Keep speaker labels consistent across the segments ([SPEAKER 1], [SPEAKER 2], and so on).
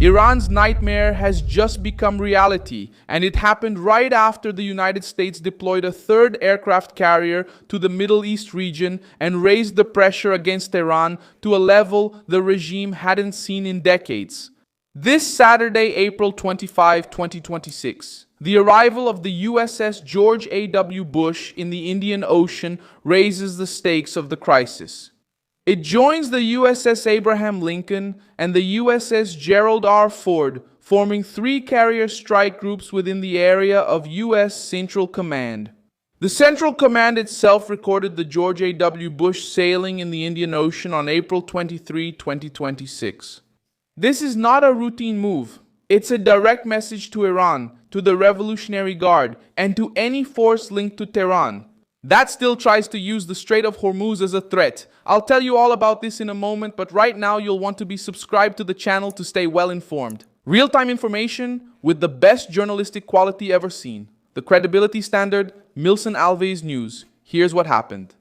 [SPEAKER 1] Iran's nightmare has just become reality, and it happened right after the United States deployed a third aircraft carrier to the Middle East region and raised the pressure against Iran to a level the regime hadn't seen in decades. This Saturday, April 25, 2026, the arrival of the USS George A.W. Bush in the Indian Ocean raises the stakes of the crisis. It joins the USS Abraham Lincoln and the USS Gerald R. Ford, forming three carrier strike groups within the area of U.S. Central Command. The Central Command itself recorded the George A.W. Bush sailing in the Indian Ocean on April 23, 2026. This is not a routine move. It's a direct message to Iran, to the Revolutionary Guard, and to any force linked to Tehran that still tries to use the Strait of Hormuz as a threat. I'll tell you all about this in a moment, but right now you'll want to be subscribed to the channel to stay well informed. Real-time information with the best journalistic quality ever seen. The credibility standard, Milson Alves News. Here's what happened.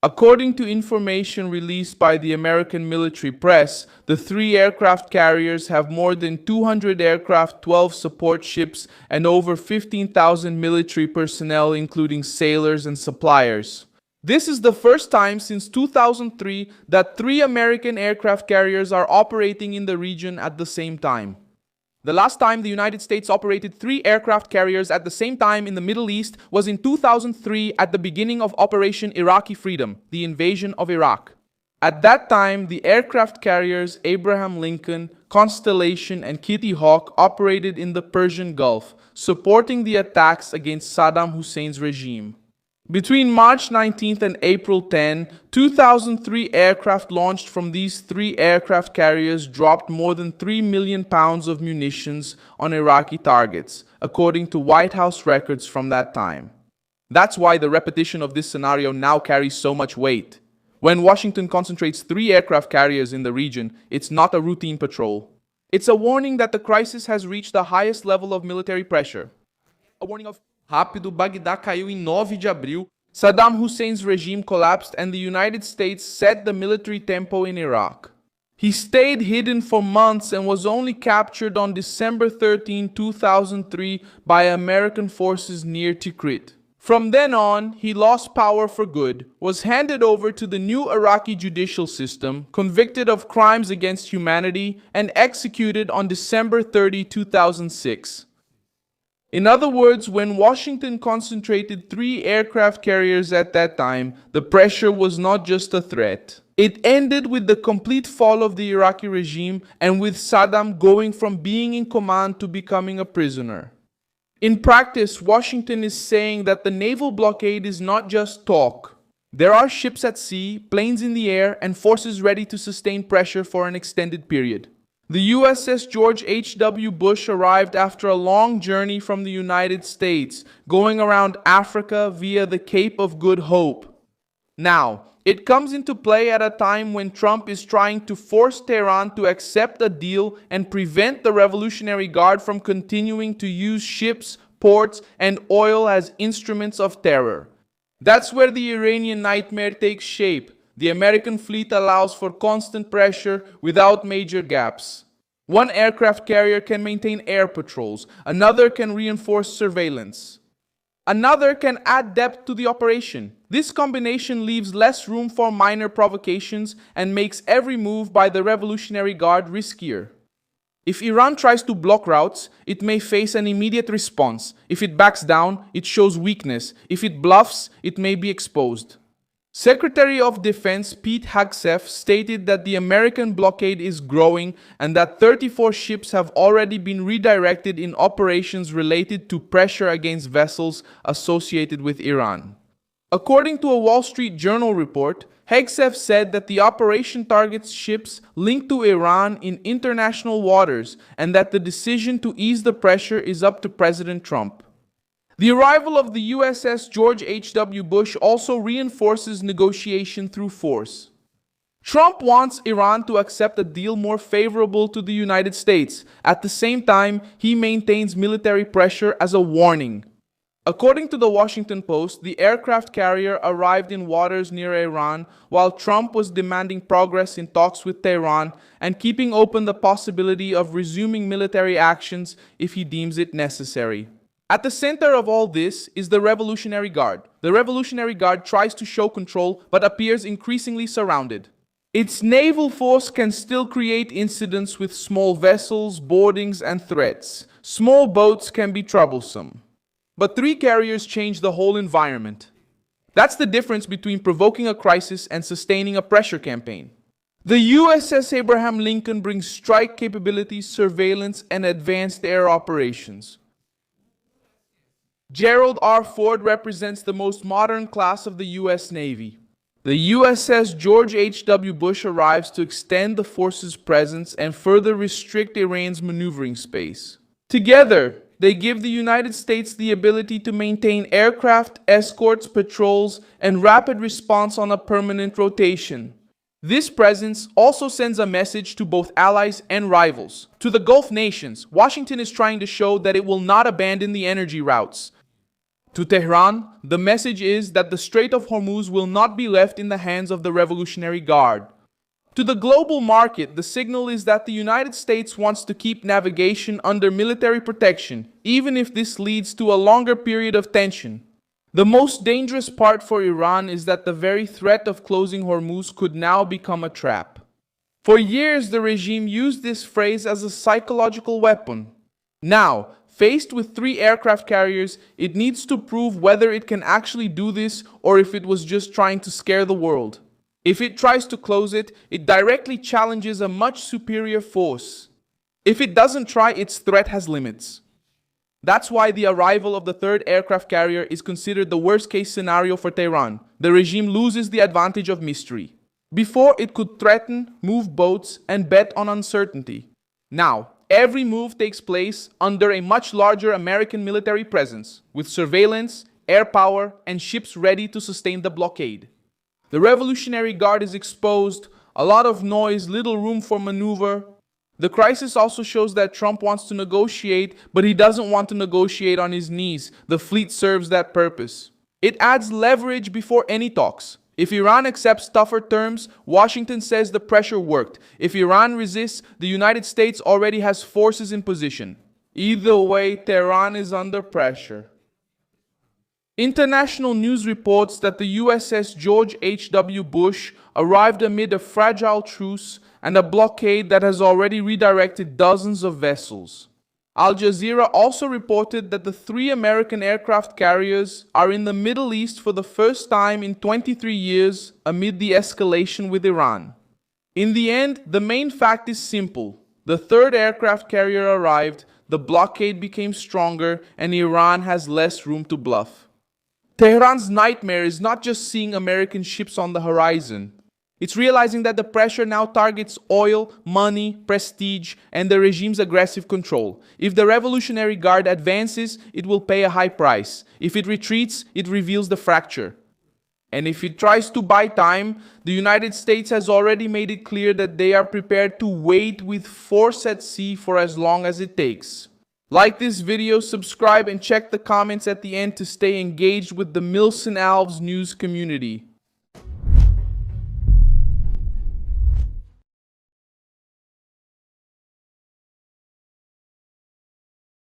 [SPEAKER 1] According to information released by the American military press, the three aircraft carriers have more than 200 aircraft, 12 support ships, and over 15,000 military personnel, including sailors and suppliers. This is the first time since 2003 that three American aircraft carriers are operating in the region at the same time. The last time the United States operated three aircraft carriers at the same time in the Middle East was in 2003 at the beginning of Operation Iraqi Freedom, the invasion of Iraq. At that time, the aircraft carriers Abraham Lincoln, Constellation, and Kitty Hawk operated in the Persian Gulf, supporting the attacks against Saddam Hussein's regime. Between March 19th and April 10, 2003 aircraft launched from these three aircraft carriers dropped more than 3 million pounds of munitions on Iraqi targets, according to White House records from that time. That's why the repetition of this scenario now carries so much weight. When Washington concentrates three aircraft carriers in the region, it's not a routine patrol. It's a warning that the crisis has reached the highest level of military pressure. A warning of rápido, Bagdá caiu em 9 de abril. Saddam Hussein's regime collapsed and the United States set the military tempo in Iraq. He stayed hidden for months and was only captured on December 13, 2003 by American forces near Tikrit. From then on, he lost power for good, was handed over to the new Iraqi judicial system, convicted of crimes against humanity, and executed on December 30, 2006. In other words, when Washington concentrated three aircraft carriers at that time, the pressure was not just a threat. It ended with the complete fall of the Iraqi regime and with Saddam going from being in command to becoming a prisoner. In practice, Washington is saying that the naval blockade is not just talk. There are ships at sea, planes in the air, and forces ready to sustain pressure for an extended period. The USS George H.W. Bush arrived after a long journey from the United States, going around Africa via the Cape of Good Hope. Now, it comes into play at a time when Trump is trying to force Tehran to accept a deal and prevent the Revolutionary Guard from continuing to use ships, ports, and oil as instruments of terror. That's where the Iranian nightmare takes shape. The American fleet allows for constant pressure without major gaps. One aircraft carrier can maintain air patrols, another can reinforce surveillance. Another can add depth to the operation. This combination leaves less room for minor provocations and makes every move by the Revolutionary Guard riskier. If Iran tries to block routes, it may face an immediate response. If it backs down, it shows weakness. If it bluffs, it may be exposed. Secretary of Defense Pete Hegseth stated that the American blockade is growing and that 34 ships have already been redirected in operations related to pressure against vessels associated with Iran. According to a Wall Street Journal report, Hegseth said that the operation targets ships linked to Iran in international waters and that the decision to ease the pressure is up to President Trump. The arrival of the USS George H.W. Bush also reinforces negotiation through force. Trump wants Iran to accept a deal more favorable to the United States. At the same time, he maintains military pressure as a warning. According to the Washington Post, the aircraft carrier arrived in waters near Iran while Trump was demanding progress in talks with Tehran and keeping open the possibility of resuming military actions if he deems it necessary. At the center of all this is the Revolutionary Guard. The Revolutionary Guard tries to show control but appears increasingly surrounded. Its naval force can still create incidents with small vessels, boardings, and threats. Small boats can be troublesome. But three carriers change the whole environment. That's the difference between provoking a crisis and sustaining a pressure campaign. The USS Abraham Lincoln brings strike capabilities, surveillance, and advanced air operations. Gerald R. Ford represents the most modern class of the U.S. Navy. The USS George H.W. Bush arrives to extend the force's presence and further restrict Iran's maneuvering space. Together, they give the United States the ability to maintain aircraft, escorts, patrols, and rapid response on a permanent rotation. This presence also sends a message to both allies and rivals. To the Gulf nations, Washington is trying to show that it will not abandon the energy routes. To Tehran, the message is that the Strait of Hormuz will not be left in the hands of the Revolutionary Guard. To the global market, the signal is that the United States wants to keep navigation under military protection, even if this leads to a longer period of tension. The most dangerous part for Iran is that the very threat of closing Hormuz could now become a trap. For years, the regime used this phrase as a psychological weapon. Now, faced with three aircraft carriers, it needs to prove whether it can actually do this or if it was just trying to scare the world. If it tries to close it, it directly challenges a much superior force. If it doesn't try, its threat has limits. That's why the arrival of the third aircraft carrier is considered the worst-case scenario for Tehran. The regime loses the advantage of mystery. Before, it could threaten, move boats, and bet on uncertainty. Now, every move takes place under a much larger American military presence, with surveillance, air power, and ships ready to sustain the blockade. The Revolutionary Guard is exposed, a lot of noise, little room for maneuver. The crisis also shows that Trump wants to negotiate, but he doesn't want to negotiate on his knees. The fleet serves that purpose. It adds leverage before any talks. If Iran accepts tougher terms, Washington says the pressure worked. If Iran resists, the United States already has forces in position. Either way, Tehran is under pressure. International news reports that the USS George H.W. Bush arrived amid a fragile truce and a blockade that has already redirected dozens of vessels. Al Jazeera also reported that the three American aircraft carriers are in the Middle East for the first time in 23 years amid the escalation with Iran. In the end, the main fact is simple. The third aircraft carrier arrived, the blockade became stronger, and Iran has less room to bluff. Tehran's nightmare is not just seeing American ships on the horizon. It's realizing that the pressure now targets oil, money, prestige, and the regime's aggressive control. If the Revolutionary Guard advances, it will pay a high price. If it retreats, it reveals the fracture. And if it tries to buy time, the United States has already made it clear that they are prepared to wait with force at sea for as long as it takes. Like this video, subscribe, and check the comments at the end to stay engaged with the Milson Alves news community.